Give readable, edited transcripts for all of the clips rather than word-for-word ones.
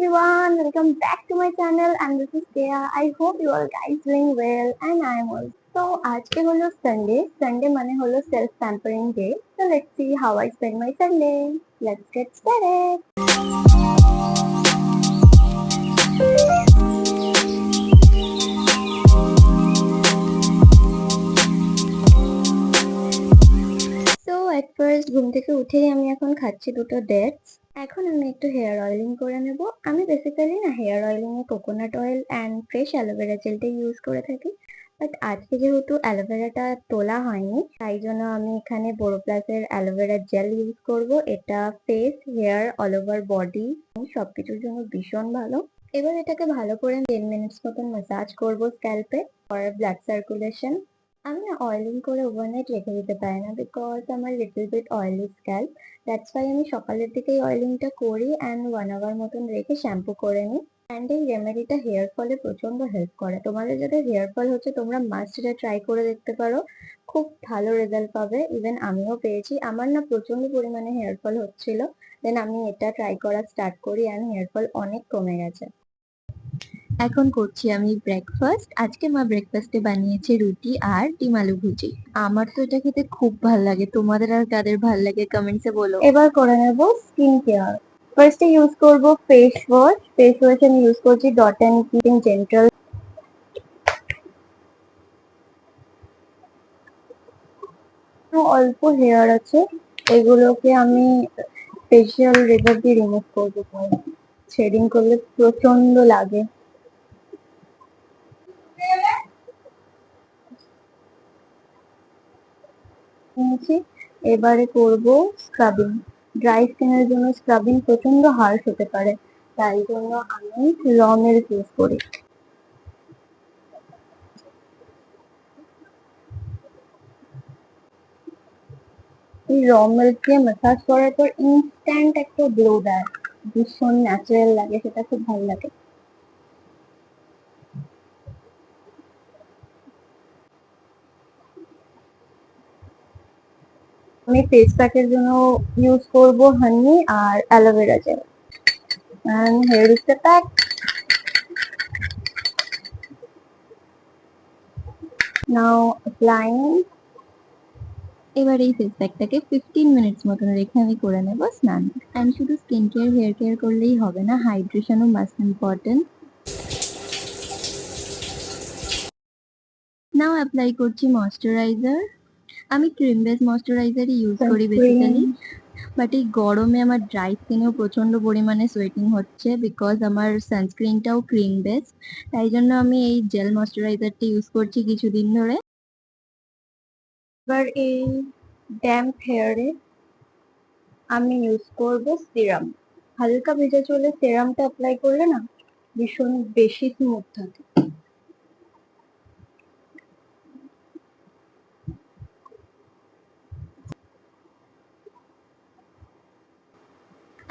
everyone, welcome back to my channel and this is Kea. I hope you all guys doing well and I am also. So আজকে হলো Sunday মানে হলো self pampering day. So let's see how I spend my Sunday. Let's get started. So at first ঘুম থেকে উঠেই আমি এখন খাচ্ছি দুটো ডেটস। এখন আমি একটু হেয়ার অয়েলিং করে নেব। আমি বেসিক্যালি না হেয়ার অয়েলিং এ coconut oil and fresh aloe vera জেলটা ইউজ করে থাকি, বাট আজকে যেহেতু অ্যালোভেরাটা তোলা হয়নি তাই জন্য আমি এখানে বোরোপ্লাসের অ্যালোভেরা জেল ইউজ করব। এটা face, hair, all over body সবকিছুর জন্য ভীষণ ভালো। এবার এটাকে ভালো করে 10 মিনিটস মতন ম্যাসাজ করব স্ক্যাল্পে ফর ব্লাড সার্কুলেশন। আমি না অয়েলিং করে ওভারনাইট রেখে দিতে পারি না বিকজ আমার little bit oily scalp. That's why আমি সকালের দিকেই অয়েলিংটা করি অ্যান্ড 1 আওয়ার মতন রেখে শ্যাম্পু করে নিই। অ্যান্ড এই রেমেডিটা হেয়ার ফলে প্রচন্ড হেল্প করে। তোমাদের যাদের হেয়ার ফল হচ্ছে তোমরা মাস্ট এটা ট্রাই করে দেখতে পারো, খুব ভালো রেজাল্ট পাবে। ইভেন আমিও পেয়েছি। আমার না প্রচন্ড পরিমাণে হেয়ার ফল হচ্ছিল, দেন আমি এটা ট্রাই করা স্টার্ট করি অ্যান্ড হেয়ার ফল অনেক কমে গেছে। এখন করছি আমি ব্রেকফাস্ট। আজকে মা ব্রেকফাস্টে বানিয়েছে রুটি আর ডিম আলু ভুজি। আমার তো এটা খেতে খুব ভাল লাগে। তোমাদের আর কাদের ভাল লাগে কমেন্টসে বলো। এবার করে নেব স্কিন কেয়ার। ফার্স্টে ইউজ করব ফেস ওয়াশ। ফেস ওয়াশ আমি ইউজ করছি ডট অ্যান্ড কি জেন্টাল। অল্প হেয়ার আছে, এগুলোকে আমি ফেশিয়াল রেজার দিয়ে রিমুভ করবো। শেডিং করলে প্রচন্ড লাগে। এবারে করব স্ক্রাবিং। ড্রাই স্কিনের জন্য স্ক্রাবিং প্রচন্ড হার্শ হতে পারে, তাই জন্য আমি র মিল্ক ইউজ করি। এই র মিল্ক দিয়ে ম্যাসাজ করার পর ইনস্ট্যান্ট একটা গ্লো দেয়, ভীষণ ন্যাচারাল লাগে, সেটা খুব ভালো লাগে। আমি ফেস প্যাকের জন্য ইউজ করব হানি আর aloe vera gel. And here is the pack. Now applying. এবার এই ফেস প্যাকটাকে 15 মিনিটস মতন রেখে আমি করে নেব স্নান। অ্যান্ড শুধু স্কিন কেয়ার হেয়ার কেয়ার করলেই হবে না, হাইড্রেশনও মাস্ট ইম্পর্টেন্ট। নাও অ্যাপ্লাই করছি ময়শ্চারাইজার। আমি ক্রিম বেস ময়শ্চারাইজারই ইউজ করি বেসিক্যালি, বাট এই গরমে আমার ড্রাই স্কিনেও প্রচন্ড পরিমাণে সোয়েটিং হচ্ছে বিকজ আমার সানস্ক্রিনটাও ক্রিম বেস, তাই জন্য আমি এই জেল ময়শ্চারাইজারটা ইউজ করছি কিছুদিন ধরে। এবার এই ড্যাম্প হেয়ারে আমি ইউজ করব সিরাম। হালকা ভেজা চুলে সিরামটা অ্যাপ্লাই করলে না ভীষণ বেশি স্মুথ থাকে।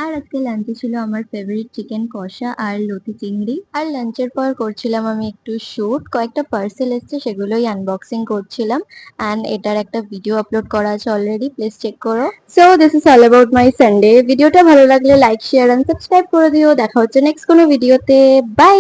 আর আজকে লাঞ্চে ছিল আমার ফেভারিট চিকেন কষা আর লতি চিংড়ি। আর লাঞ্চের পর করছিলাম আমি একটু শুট, কয়েকটা পার্সেল এসছে সেগুলোই আনবক্সিং করছিলাম। অ্যান্ড এটার একটা ভিডিও আপলোড করা আছে অলরেডি, প্লিজ চেক করো। So this is all about my Sunday. ভিডিওটা ভালো লাগলে লাইক, শেয়ার এন্ড সাবস্ক্রাইব করে দিও। দেখা হচ্ছে নেক্সট কোনো ভিডিওতে। বাই।